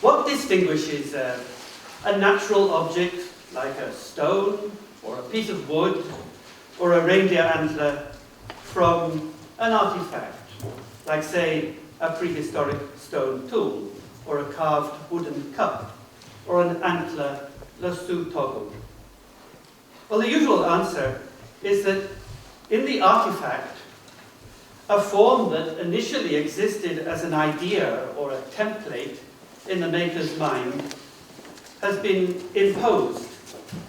what distinguishes a natural object like a stone or a piece of wood or a reindeer antler from an artifact, like, say, a prehistoric stone tool or a carved wooden cup or an antler lasso toggle? Well, the usual answer is that in the artifact, a form that initially existed as an idea or a template in the maker's mind has been imposed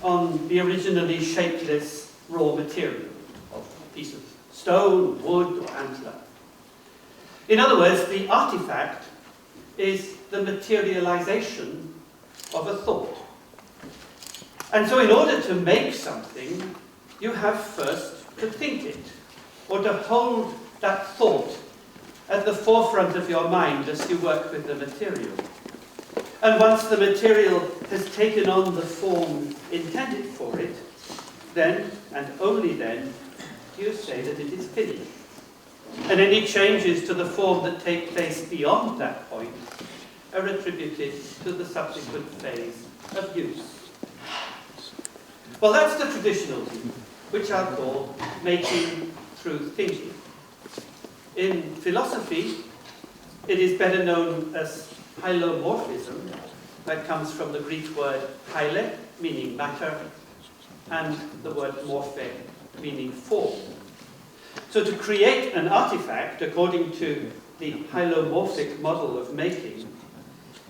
on the originally shapeless raw material of a piece of stone, wood, or antler. In other words, the artifact is the materialization of a thought. And so in order to make something, you have first to think it, or to hold that thought at the forefront of your mind as you work with the material. And once the material has taken on the form intended for it, then, and only then, you say that it is finished. And any changes to the form that take place beyond that point are attributed to the subsequent phase of use. Well, that's the traditional view, which I'll call making through thinking. In philosophy, it is better known as hylomorphism. That comes from the Greek word hyle, meaning matter, and the word morphe, meaning form. So to create an artifact, according to the hylomorphic model of making,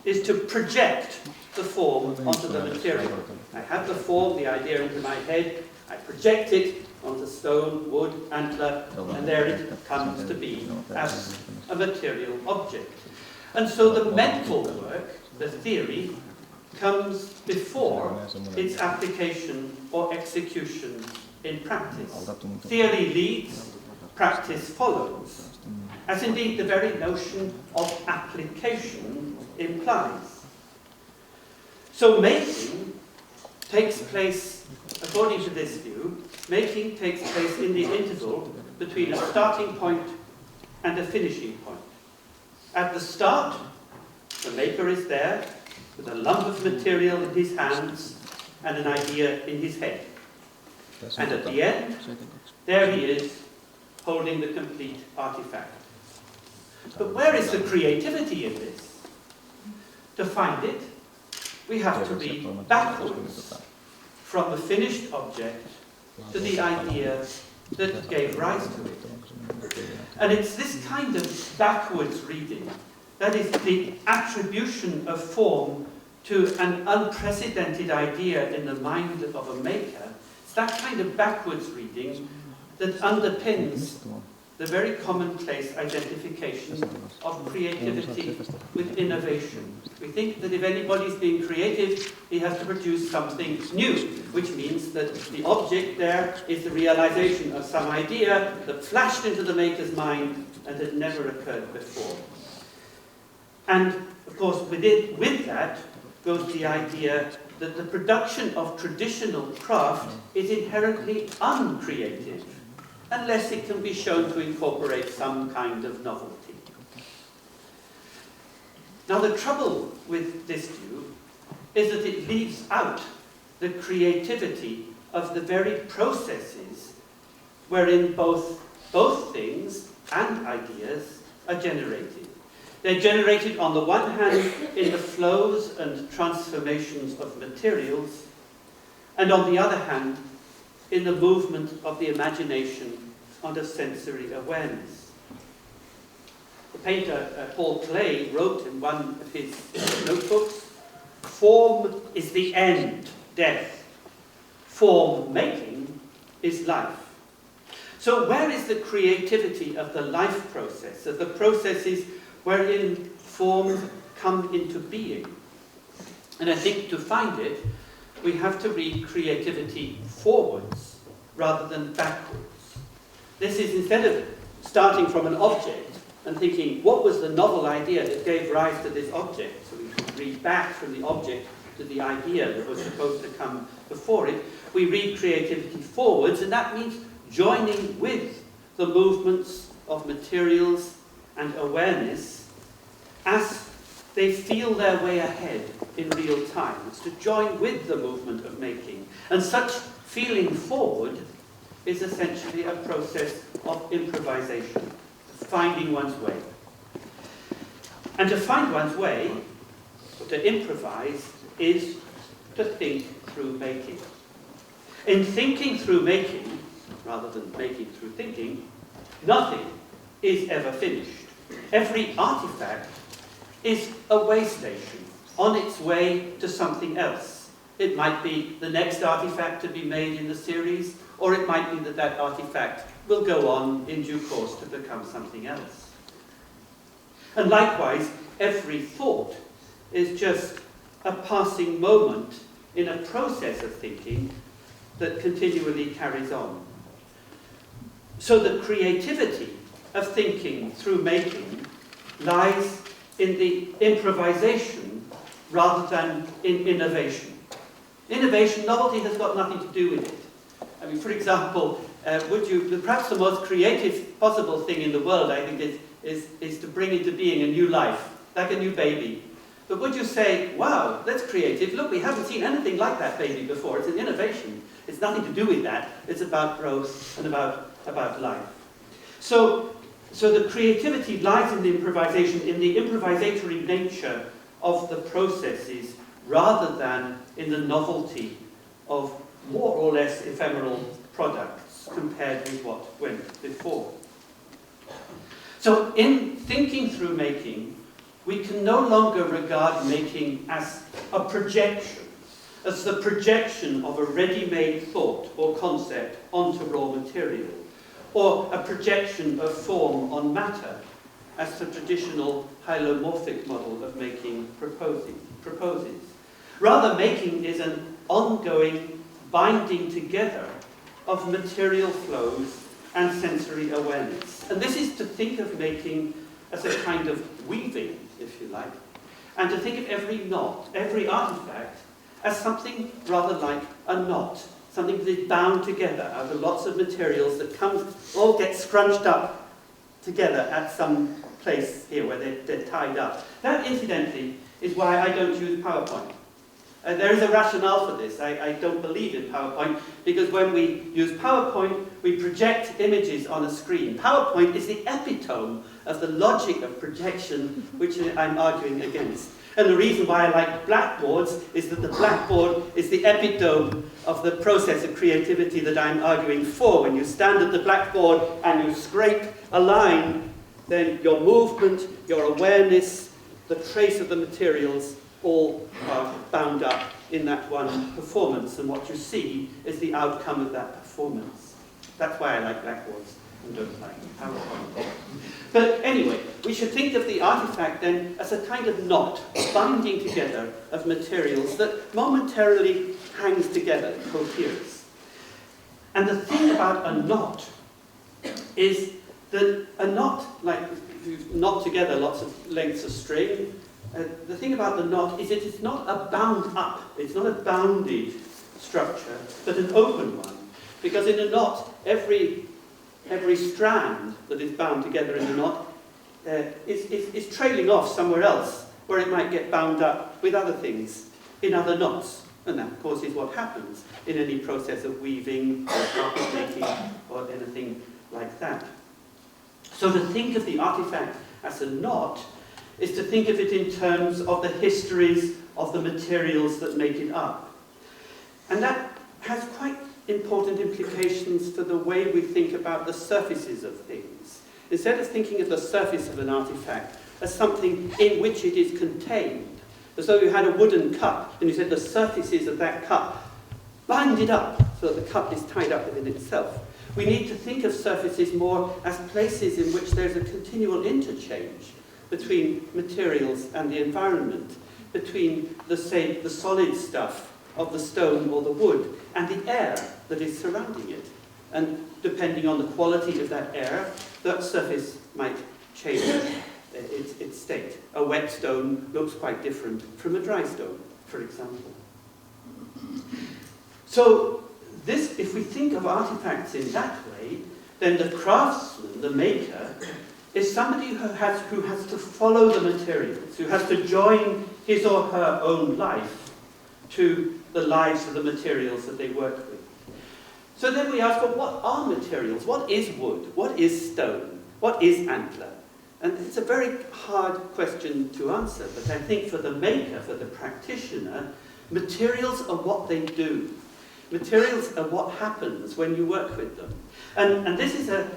is to project the form onto the material. I have the form, the idea into my head, I project it onto stone, wood, antler, and there it comes to be as a material object. And so the mental work, the theory, comes before its application or execution in practice. Theory leads, practice follows, as indeed the very notion of application implies. So making takes place, according to this view, making takes place in the interval between a starting point and a finishing point. At the start, the maker is there with a lump of material in his hands and an idea in his head. And at the end, there he is, holding the complete artifact. But where is the creativity in this? To find it, we have to read backwards from the finished object to the idea that gave rise to it. And it's this kind of backwards reading, that is the attribution of form to an unprecedented idea in the mind of a maker. It's that kind of backwards reading that underpins the very commonplace identification of creativity with innovation. We think that if anybody's being creative, he has to produce something new, which means that the object there is the realization of some idea that flashed into the maker's mind and had never occurred before. And, of course, with that goes the idea that the production of traditional craft is inherently uncreative, unless it can be shown to incorporate some kind of novelty. Now, the trouble with this view is that it leaves out the creativity of the very processes wherein both things and ideas are generated. They're generated, on the one hand, in the flows and transformations of materials, and on the other hand, in the movement of the imagination and of sensory awareness. The painter Paul Klee wrote in one of his notebooks, "Form is the end, death. Form making is life." So where is the creativity of the life process, of the processes wherein forms come into being? And I think to find it, we have to read creativity forwards rather than backwards. This is, instead of starting from an object and thinking, what was the novel idea that gave rise to this object? So we read back from the object to the idea that was supposed to come before it. We read creativity forwards, and that means joining with the movements of materials and awareness as they feel their way ahead in real time. It's to join with the movement of making. And such feeling forward is essentially a process of improvisation, finding one's way. And to find one's way, or to improvise, is to think through making. In thinking through making, rather than making through thinking, nothing is ever finished. Every artifact is a way station on its way to something else. It might be the next artifact to be made in the series, or it might be that that artifact will go on in due course to become something else. And likewise, every thought is just a passing moment in a process of thinking that continually carries on. So the creativity of thinking through making lies in the improvisation rather than in innovation. Innovation, novelty has got nothing to do with it. I mean, for example, perhaps the most creative possible thing in the world, I think, is to bring into being a new life, like a new baby. But would you say, wow, that's creative, look, we haven't seen anything like that baby before, it's an innovation. It's nothing to do with that, it's about growth and about life. So the creativity lies in the improvisation, in the improvisatory nature of the processes, rather than in the novelty of more or less ephemeral products compared with what went before. So in thinking through making, we can no longer regard making as a projection, as the projection of a ready-made thought or concept onto raw material, or a projection of form on matter, as the traditional hylomorphic model of making proposes. Rather, making is an ongoing binding together of material flows and sensory awareness. And this is to think of making as a kind of weaving, if you like, and to think of every knot, every artifact, as something rather like a knot, something that is bound together out of lots of materials that all get scrunched up together at some place here where they're tied up. That, incidentally, is why I don't use PowerPoint. There is a rationale for this. I don't believe in PowerPoint, because when we use PowerPoint, we project images on a screen. PowerPoint is the epitome of the logic of projection, which I'm arguing against. And the reason why I like blackboards is that the blackboard is the epitome of the process of creativity that I'm arguing for. When you stand at the blackboard and you scrape a line, then your movement, your awareness, the trace of the materials all are bound up in that one performance, and what you see is the outcome of that performance. That's why I like blackboards and don't like PowerPoint. But anyway, we should think of the artifact then as a kind of knot, binding together of materials that momentarily hangs together, coheres. And the thing about a knot is that a knot, like if you knot together lots of lengths of string, the thing about the knot is it is not a bound up, it's not a bounded structure, but an open one. Because in a knot, every strand that is bound together in the knot is trailing off somewhere else, where it might get bound up with other things in other knots. And that, of course, is what happens in any process of weaving or carpet making or anything like that. So to think of the artifact as a knot is to think of it in terms of the histories of the materials that make it up. And that has quite important implications for the way we think about the surfaces of things. Instead of thinking of the surface of an artifact as something in which it is contained, as though you had a wooden cup and you said the surfaces of that cup bind it up so that the cup is tied up within itself. We need to think of surfaces more as places in which there's a continual interchange between materials and the environment, between the solid stuff of the stone or the wood and the air that is surrounding it. And depending on the quality of that air, that surface might change its state. A wet stone looks quite different from a dry stone, for example. So if we think of artifacts in that way, then the craftsman, the maker, is somebody who has to follow the materials, who has to join his or her own life to the lives of the materials that they work with. So then we ask, well, what are materials? What is wood? What is stone? What is antler? And it's a very hard question to answer, but I think for the maker, for the practitioner, materials are what they do. Materials are what happens when you work with them. And this is a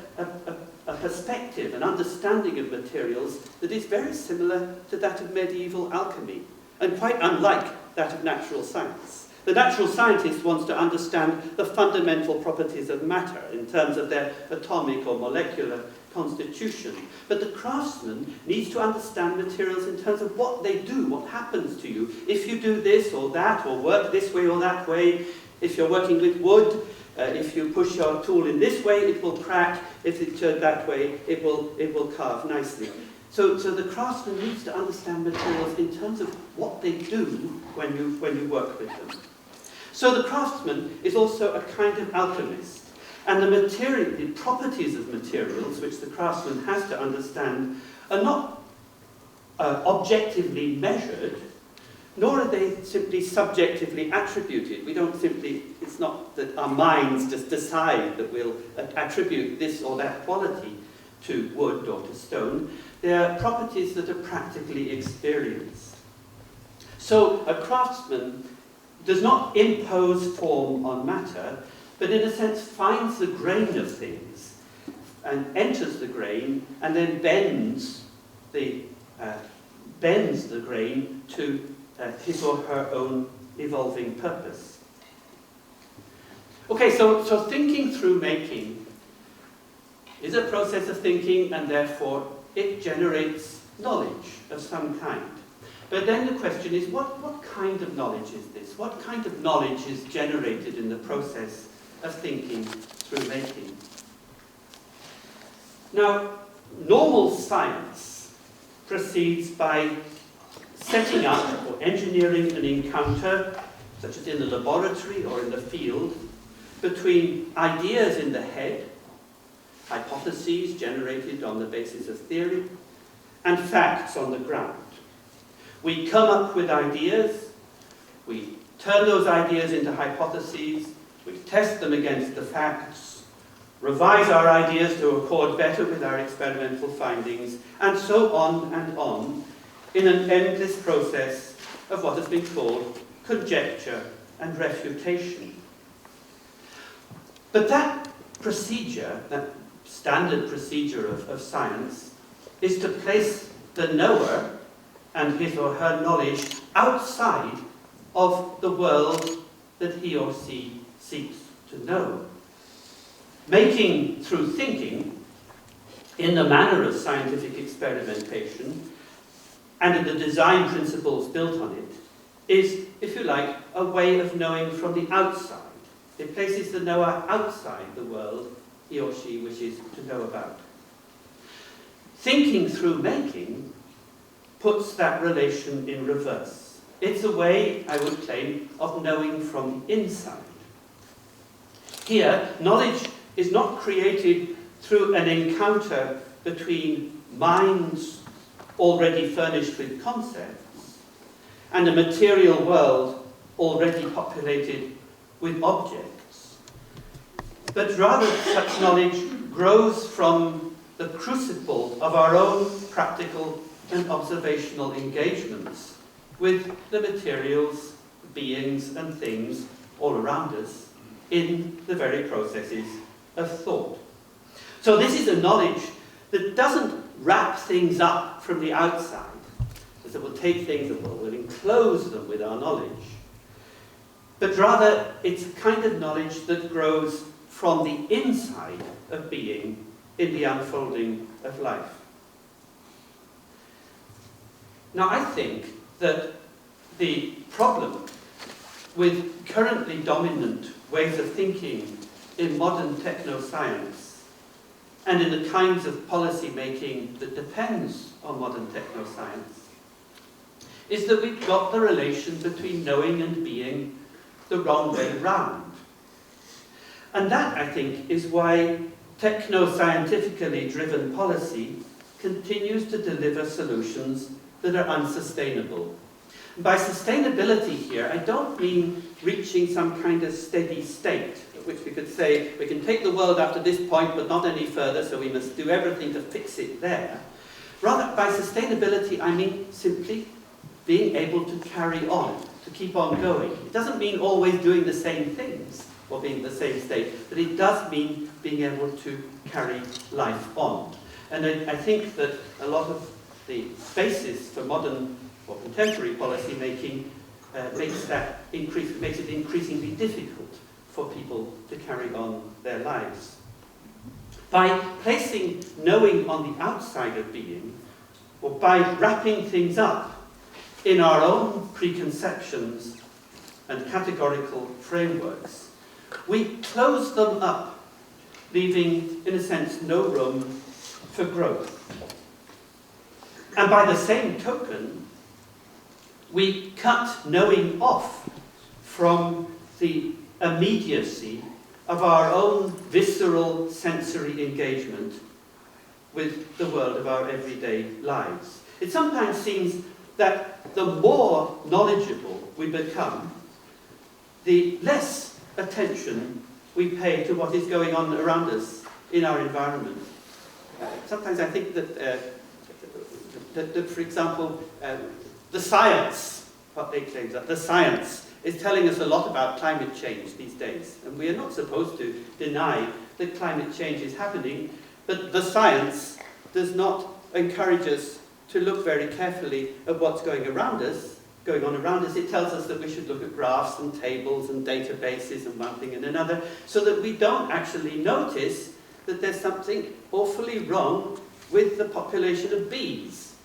perspective, an understanding of materials that is very similar to that of medieval alchemy, and quite unlike that of natural science. The natural scientist wants to understand the fundamental properties of matter in terms of their atomic or molecular constitution. But the craftsman needs to understand materials in terms of what they do, what happens to you. If you do this or that, or work this way or that way, if you're working with wood, if you push your tool in this way, it will crack. If it's turned that way, it will carve nicely. So the craftsman needs to understand materials in terms of what they do when you work with them. So the craftsman is also a kind of alchemist. And the properties of materials, which the craftsman has to understand, are not objectively measured, nor are they simply subjectively attributed. It's not that our minds just decide that we'll attribute this or that quality to wood or to stone. They are properties that are practically experienced. So a craftsman does not impose form on matter, but in a sense finds the grain of things and enters the grain and then bends the grain to his or her own evolving purpose. Okay, so thinking through making is a process of thinking, and therefore it generates knowledge of some kind. But then the question is, what kind of knowledge is this? What kind of knowledge is generated in the process of thinking through making? Now, normal science proceeds by setting up or engineering an encounter, such as in the laboratory or in the field, between ideas in the head, hypotheses generated on the basis of theory, and facts on the ground. We come up with ideas, we turn those ideas into hypotheses, we test them against the facts, revise our ideas to accord better with our experimental findings, and so on, in an endless process of what has been called conjecture and refutation. But that procedure, that standard procedure of science, is to place the knower and his or her knowledge outside of the world that he or she seeks to know. Making through thinking, in the manner of scientific experimentation, and in the design principles built on it, is, if you like, a way of knowing from the outside. It places the knower outside the world he or she wishes to know about. Thinking through making puts that relation in reverse. It's a way, I would claim, of knowing from inside. Here, knowledge is not created through an encounter between minds already furnished with concepts and a material world already populated with objects, but rather such knowledge grows from the crucible of our own practical and observational engagements with the materials, beings and things all around us in the very processes of thought. So this is a knowledge that doesn't wrap things up from the outside, as it will take things and will enclose them with our knowledge, but rather it's a kind of knowledge that grows from the inside of being in the unfolding of life. Now, I think that the problem with currently dominant ways of thinking in modern technoscience and in the kinds of policy making that depends on modern technoscience is that we've got the relation between knowing and being the wrong way round. And that, I think, is why techno-scientifically driven policy continues to deliver solutions that are unsustainable. By sustainability here, I don't mean reaching some kind of steady state, at which we could say we can take the world up to this point but not any further, so we must do everything to fix it there. Rather, by sustainability, I mean simply being able to carry on, to keep on going. It doesn't mean always doing the same things or being in the same state, but it does mean being able to carry life on. And I think that a lot of the basis for modern or contemporary policy making makes it increasingly difficult for people to carry on their lives. By placing knowing on the outside of being, or by wrapping things up in our own preconceptions and categorical frameworks, we close them up, leaving, in a sense, no room for growth. And by the same token, we cut knowing off from the immediacy of our own visceral sensory engagement with the world of our everyday lives. It sometimes seems that the more knowledgeable we become, the less attention we pay to what is going on around us in our environment. Sometimes I think that, for example, the science, what they claim that the science is telling us a lot about climate change these days. And we are not supposed to deny that climate change is happening, but the science does not encourage us to look very carefully at what's going on around us. It tells us that we should look at graphs and tables and databases and one thing and another, so that we don't actually notice that there's something awfully wrong with the population of bees.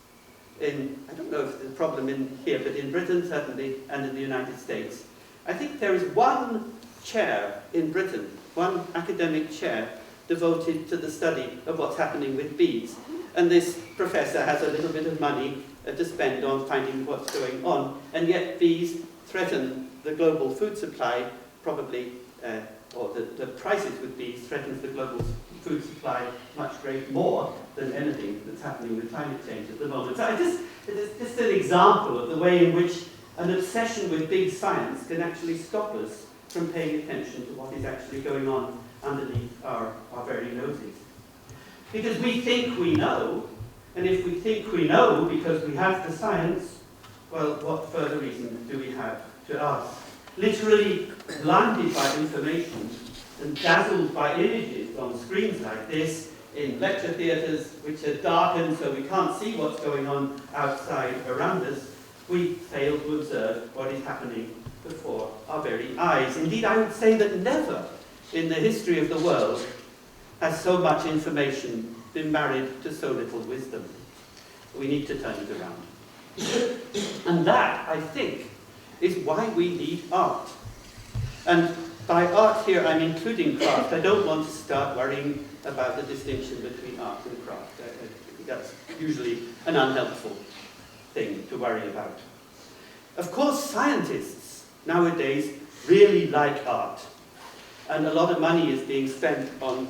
I don't know if there's a problem in here, but in Britain certainly, and in the United States. I think there is one chair in Britain, one academic chair, devoted to the study of what's happening with bees. And this professor has a little bit of money to spend on finding what's going on, and yet bees threaten the global food supply, probably, or the prices with bees threatens the global food supply much more than anything that's happening with climate change at the moment. So it's just an example of the way in which an obsession with big science can actually stop us from paying attention to what is actually going on underneath our very noses. Because we think we know, and if we think we know because we have the science, well, what further reason do we have to ask? Literally blinded by information and dazzled by images on screens like this, in lecture theatres which are darkened so we can't see what's going on outside around us, we fail to observe what is happening before our very eyes. Indeed, I would say that never in the history of the world has so much information been married to so little wisdom. We need to turn it around. And that, I think, is why we need art. And by art here, I'm including craft. I don't want to start worrying about the distinction between art and craft. I think that's usually an unhelpful thing to worry about. Of course, scientists nowadays really like art. And a lot of money is being spent on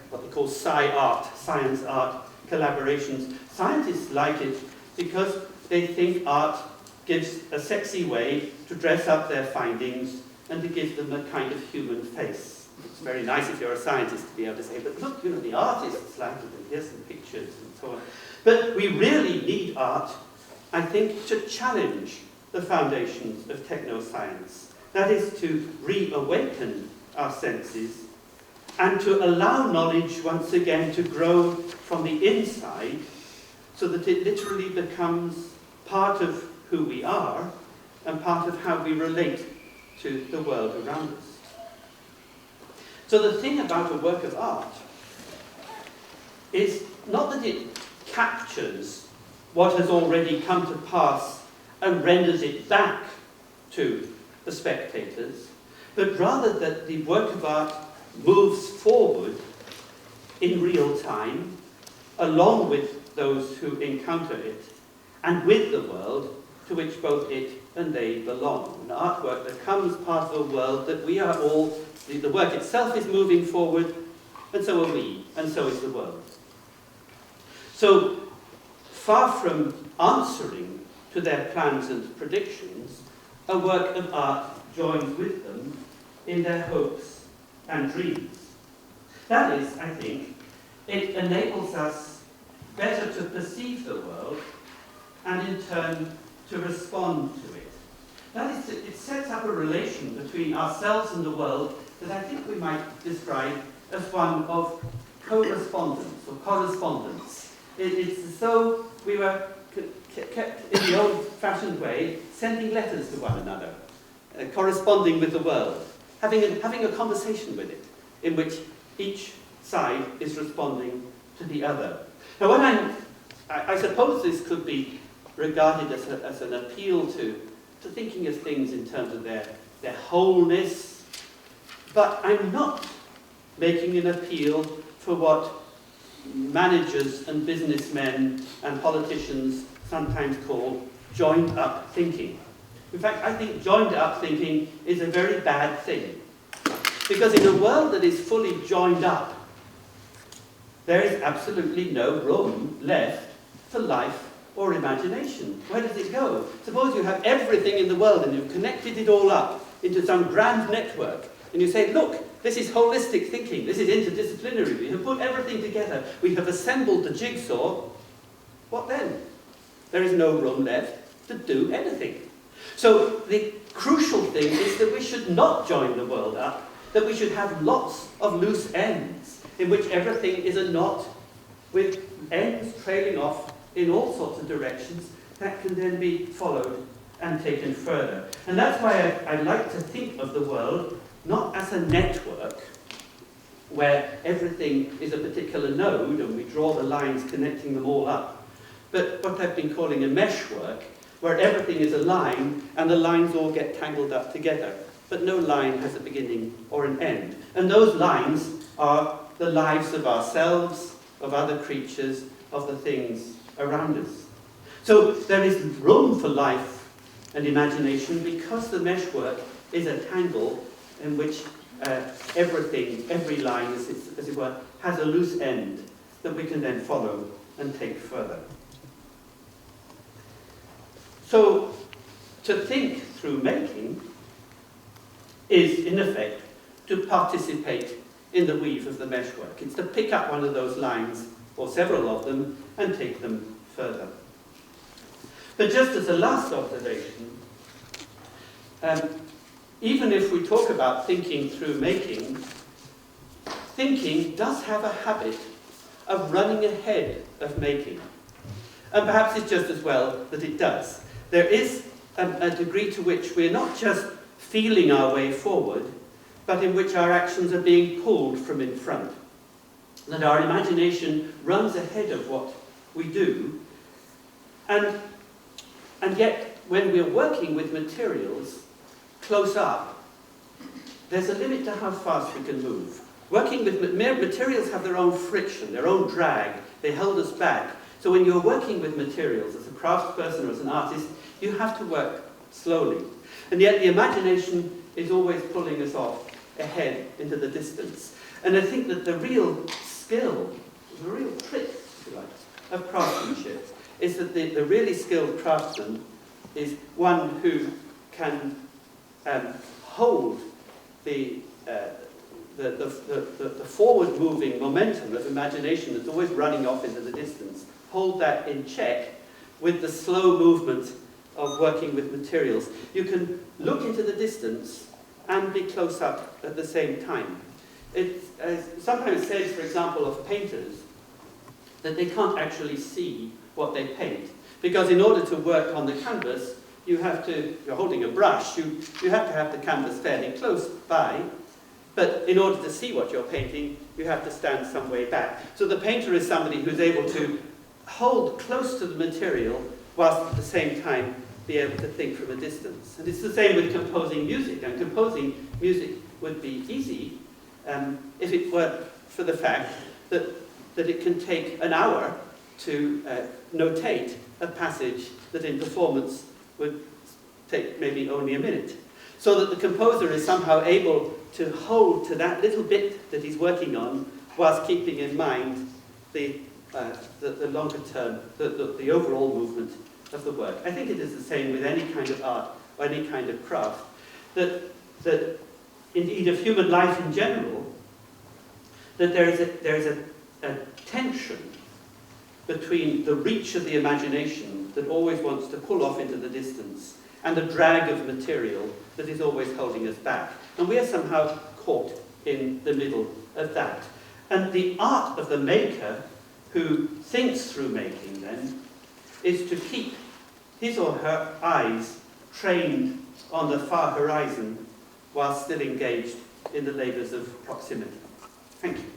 what they call sci-art, science art collaborations. Scientists like it because they think art gives a sexy way to dress up their findings and to give them a kind of human face. It's very nice if you're a scientist to be able to say, but look, the artists like it, and here's some pictures and so on. But we really need art, I think, to challenge the foundations of technoscience. That is to reawaken our senses and to allow knowledge once again to grow from the inside so that it literally becomes part of who we are and part of how we relate to the world around us. So the thing about a work of art is not that it captures what has already come to pass and renders it back to the spectators, but rather that the work of art moves forward in real time, along with those who encounter it, and with the world to which both it and they belong. An artwork becomes part of a world that we are all, the work itself is moving forward, and so are we, and so is the world. So, far from answering to their plans and predictions, a work of art joins with them in their hopes and dreams. That is, I think, it enables us better to perceive the world and in turn to respond to it. That is, it sets up a relation between ourselves and the world that I think we might describe as one of correspondence or correspondence. It's as though we were kept in the old-fashioned way, sending letters to one another, corresponding with the world, having a conversation with it, in which each side is responding to the other. Now, I suppose this could be regarded as an appeal to thinking of things in terms of their wholeness, but I'm not making an appeal for what managers and businessmen and politicians sometimes call joined-up thinking. In fact, I think joined-up thinking is a very bad thing. Because in a world that is fully joined up, there is absolutely no room left for life or imagination. Where does it go? Suppose you have everything in the world and you've connected it all up into some grand network, and you say, look, this is holistic thinking, this is interdisciplinary, we have put everything together, we have assembled the jigsaw. What then? There is no room left to do anything. So the crucial thing is that we should not join the world up, that we should have lots of loose ends, in which everything is a knot with ends trailing off in all sorts of directions that can then be followed and taken further. And that's why I like to think of the world not as a network where everything is a particular node and we draw the lines connecting them all up, but what I've been calling a meshwork, where everything is a line and the lines all get tangled up together, but no line has a beginning or an end. And those lines are the lives of ourselves, of other creatures, of the things around us. So there is room for life and imagination because the meshwork is a tangle in which everything, every line, as it were, has a loose end that we can then follow and take further. So, to think through making is, in effect, to participate in the weave of the meshwork. It's to pick up one of those lines, or several of them, and take them further. But just as a last observation, even if we talk about thinking through making, thinking does have a habit of running ahead of making. And perhaps it's just as well that it does. There is a degree to which we're not just feeling our way forward, but in which our actions are being pulled from in front. That our imagination runs ahead of what we do. And yet, when we're working with materials close up, there's a limit to how fast we can move. Working with materials have their own friction, their own drag. They hold us back. So when you're working with materials as a craftsperson or as an artist, you have to work slowly. And yet the imagination is always pulling us off ahead into the distance. And I think that the real skill, the real trick, if you like, of craftsmanship is that the really skilled craftsman is one who can hold the forward-moving momentum of imagination that's always running off into the distance, hold that in check with the slow movement of working with materials. You can look into the distance and be close up at the same time. It sometimes says, for example, of painters, that they can't actually see what they paint. Because in order to work on the canvas, you have to, you're holding a brush, you have to have the canvas fairly close by, but in order to see what you're painting, you have to stand some way back. So the painter is somebody who's able to hold close to the material, whilst at the same time be able to think from a distance. And it's the same with composing music. And composing music would be easy if it were for the fact that it can take an hour to notate a passage that in performance would take maybe only a minute. So that the composer is somehow able to hold to that little bit that he's working on whilst keeping in mind the the longer term, the overall movement of the work. I think it is the same with any kind of art or any kind of craft, that indeed of human life in general, that there is a tension between the reach of the imagination that always wants to pull off into the distance and the drag of material that is always holding us back. And we are somehow caught in the middle of that. And the art of the maker who thinks through making, then, is to keep his or her eyes trained on the far horizon while still engaged in the labours of proximity. Thank you.